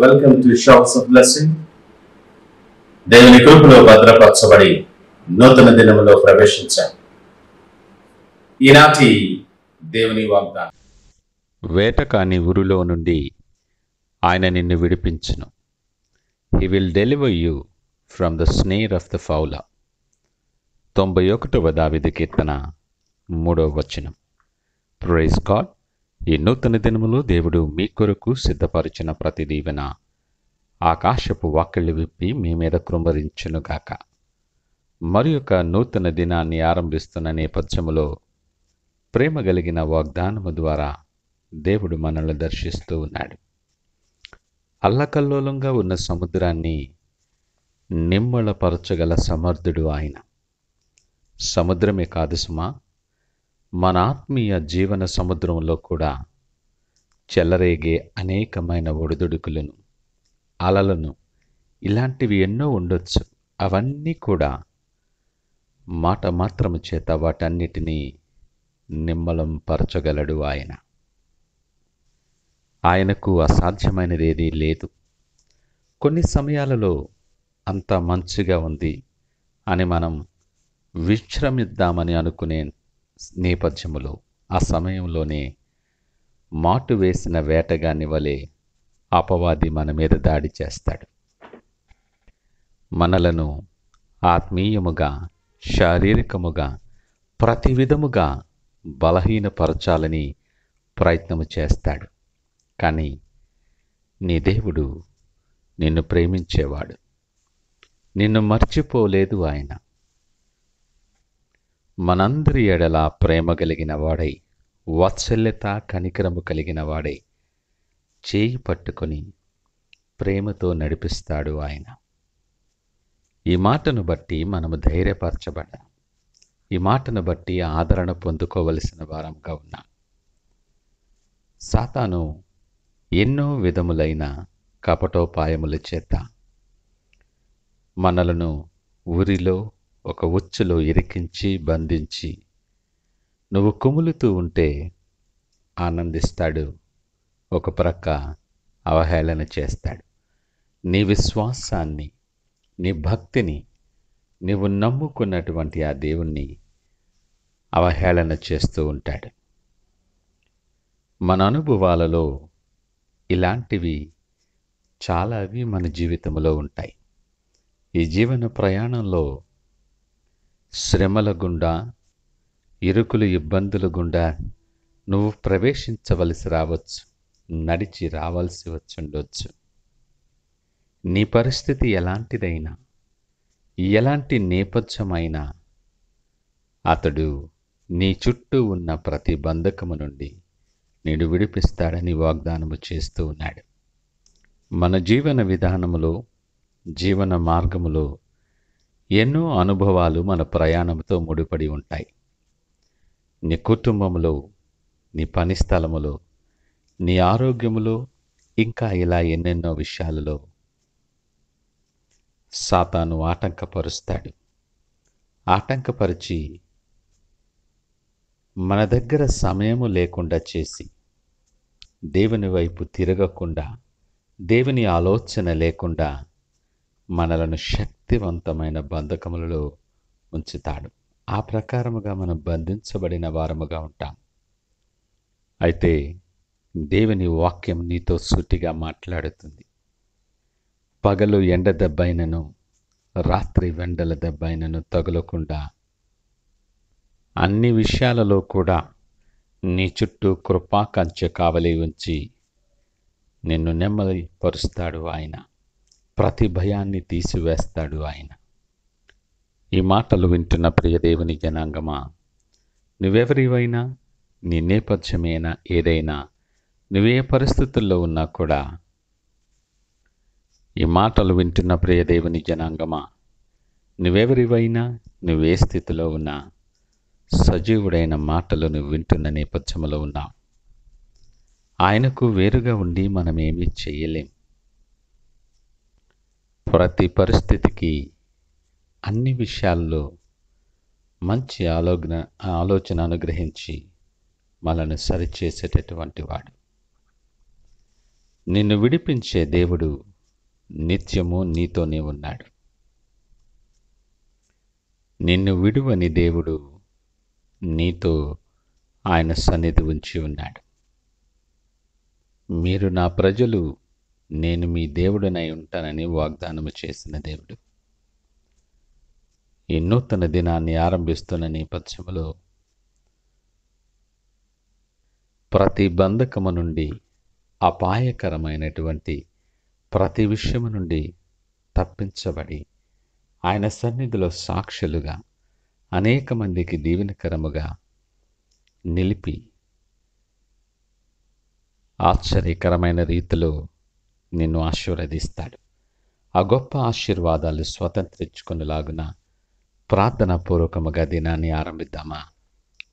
Welcome to shops of blessing. దేవుని కృపలో భద్రపరచబడి నూతన దినములో ప్రవేశించాం. ఈనాటి దేవుని వాగ్దానం. వేటకాని ఉరిలో నుండి ఆయన నిన్ను విడిపించును. He will deliver you from the snare of the fowler. 91వ దావీదు కీర్తన 3వ వచనం. Praise God. ఈ నూతన దినములో దేవుడు మీ కొరకు సిద్ధపరిచిన ప్రతి దీవెన ఆకాశపు వాకిళ్ళు విప్పి మీ మీద కృంభరించునుగాక. మరి ఒక నూతన దినాన్ని ఆరంభిస్తున్న నేపథ్యములో ప్రేమ కలిగిన వాగ్దానము ద్వారా దేవుడు మనల్ని దర్శిస్తూ ఉన్నాడు. అల్లకల్లోలంగా ఉన్న సముద్రాన్ని నిమ్మళపరచగల సమర్థుడు ఆయన. సముద్రమే కాదు సుమా, మన ఆత్మీయ జీవన సముద్రంలో కూడా చెలరేగే అనేకమైన ఒడిదుడుకులను, అలలను, ఇలాంటివి ఎన్నో ఉండొచ్చు. అవన్నీ కూడా మాట మాత్రము చేత వాటన్నిటినీ నిమ్మలం పరచగలడు ఆయన. ఆయనకు అసాధ్యమైనది ఏదీ లేదు. కొన్ని సమయాలలో అంత మంచిగా ఉంది అని మనం విశ్రమిద్దామని అనుకునే నేపథ్యములో, ఆ సమయంలోనే మాటు వేసిన వేటగాని వలె అపవాది మన మీద దాడి చేస్తాడు. మనలను ఆత్మీయముగా, శారీరకముగా, ప్రతి విధముగా బలహీనపరచాలని ప్రయత్నము చేస్తాడు. కానీ నీ దేవుడు నిన్ను ప్రేమించేవాడు. నిన్ను మర్చిపోలేదు ఆయన. మనందరి ఎడల ప్రేమ కలిగిన వాడై, వాత్సల్యత కనికరము కలిగిన వాడై చేయి పట్టుకొని ప్రేమతో నడిపిస్తాడు ఆయన. ఈ మాటను బట్టి మనము ధైర్యపరచబడ్డాం. ఈ మాటను బట్టి ఆదరణ పొందుకోవలసిన వారంగా ఉన్నాం. సాతాను ఎన్నో విధములైన కపటోపాయముల చేత మనలను ఊరిలో ఒక ఉచ్చులో ఇరికించి బంధించి, నువ్వు కుములుతూ ఉంటే ఆనందిస్తాడు, ఒక ప్రక్క అవహేళన చేస్తాడు. నీ విశ్వాసాన్ని, నీ భక్తిని, నీవు నమ్ముకున్నటువంటి ఆ దేవుణ్ణి అవహేళన చేస్తూ ఉంటాడు. మన అనుభవాలలో ఇలాంటివి చాలావి మన జీవితంలో ఉంటాయి. ఈ జీవన ప్రయాణంలో శ్రమల గుండా, ఇరుకులు ఇబ్బందుల గుండా నువ్వు ప్రవేశించవలసి రావచ్చు, నడిచి రావాల్సి వచ్చుండొచ్చు. నీ పరిస్థితి ఎలాంటిదైనా, ఎలాంటి నేపథ్యమైనా అతడు నీ చుట్టూ ఉన్న ప్రతి బంధకము నుండి నిన్ను విడిపిస్తాడని వాగ్దానము చేస్తూ ఉన్నాడు. మన జీవన విధానములో, జీవన మార్గములో ఎన్నో అనుభవాలు మన ప్రయాణంతో ముడిపడి ఉంటాయి. నీ కుటుంబములో, నీ పని స్థలములో, నీ ఆరోగ్యములో, ఇంకా ఇలా ఎన్నెన్నో విషయాలలో సాతాను ఆటంకపరుస్తాడు. ఆటంకపరిచి మన దగ్గర సమయము లేకుండా చేసి, దేవుని వైపు తిరగకుండా, దేవుని ఆలోచన లేకుండా మనలను శక్తివంతమైన బంధకములలో ఉంచుతాడు. ఆ ప్రకారముగా మనం బంధించబడిన వారముగా ఉంటాం. అయితే దేవుని వాక్యం నీతో సూటిగా మాట్లాడుతుంది. పగలు ఎండ దెబ్బైనను, రాత్రి వెండల దెబ్బైనను తగులకుండా అన్ని విషయాలలో కూడా నీ చుట్టూ కృపా కంచె కావలి ఉంచి నిన్ను నెమ్మదిపరుస్తాడు ఆయన. ప్రతి భయాన్ని తీసివేస్తాడు ఆయన. ఈ మాటలు వింటున్న ప్రియ దేవుని జనాంగమా, నువ్వెవరివైనా, నీ నేపథ్యమైనా ఏదైనా, నువ్వే పరిస్థితుల్లో ఉన్నా కూడా, ఈ మాటలు వింటున్న ప్రియ దేవుని జనాంగమా, నువ్వెవరివైనా, నువ్వే స్థితిలో ఉన్నా, సజీవుడైన మాటలు నువ్వు వింటున్న నేపథ్యంలో ఉన్నావు. ఆయనకు వేరుగా ఉండి మనమేమీ చెయ్యలేం. ప్రతి పరిస్థితికి, అన్ని విషయాల్లో మంచి ఆలోచన అనుగ్రహించి మనల్ని సరిచేసేటటువంటి వాడు. నిన్ను విడిపించే దేవుడు నిత్యము నీతోనే ఉన్నాడు. నిన్ను విడువని దేవుడు నీతో ఆయన సన్నిధి ఉంచి ఉన్నాడు. మీరు నా ప్రజలు, నేను మీ దేవుడనై ఉంటానని వాగ్దానము చేసిన దేవుడు. ఈ నూతన దినాన్ని ఆరంభిస్తున్న నేపథ్యంలో ప్రతి బంధకము నుండి, అపాయకరమైనటువంటి ప్రతి విషయము నుండి తప్పించబడి ఆయన సన్నిధిలో సాక్షులుగా అనేక మందికి దీవెనకరముగా నిలిపి ఆశ్చర్యకరమైన రీతిలో నిన్ను ఆశీర్వదిస్తాడు. ఆ గొప్ప ఆశీర్వాదాలు స్వతంత్రించుకునేలాగున ప్రార్థనాపూర్వకముగా దినాన్ని ఆరంభిద్దామా?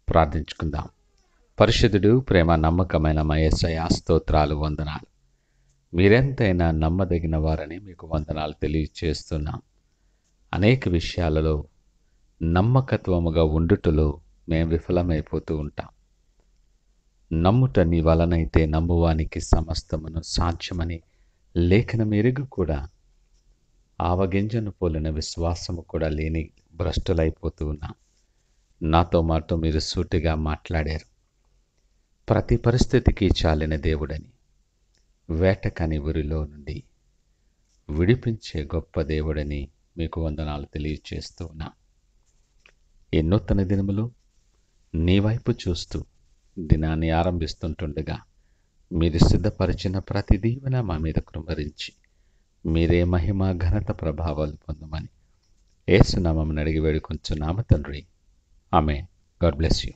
ప్రార్థించుకుందాం. పరిశుద్ధుడు, ప్రేమ నమ్మకమైన మా యేసయ్యా, స్తోత్రాలు, వందనాలు. మీరెంతైనా నమ్మదగిన వారని మీకు వందనాలు తెలియచేస్తున్నాం. అనేక విషయాలలో నమ్మకత్వముగా ఉండుటలో మేము విఫలమైపోతూ ఉంటాం. నమ్ముట నీ వలనైతే నమ్మువానికి సమస్తమును సాధ్యమని లేఖనం ఎరుగు కూడా ఆవగింజను పోలిన విశ్వాసము కూడా లేని భ్రష్టులైపోతూ ఉన్నాం. నాతో మాతో మీరు సూటిగా మాట్లాడారు. ప్రతి పరిస్థితికి చాలిన దేవుడని, వేటకని ఊరిలో నుండి విడిపించే గొప్ప దేవుడని మీకు వందనాలు తెలియచేస్తూ ఉన్నాం. ఈ నూతన దినములు నీ వైపు చూస్తూ దినాన్ని ఆరంభిస్తుంటుండగా మీరు సిద్ధపరిచిన ప్రతి దీవెన మా మీద కృంభరించి మీరే మహిమ, ఘనత, ప్రభావాలు పొందమని యేసు నామమున అడిగి వేడుకొంచున్నాము తండ్రి. ఆమేన్. God bless you.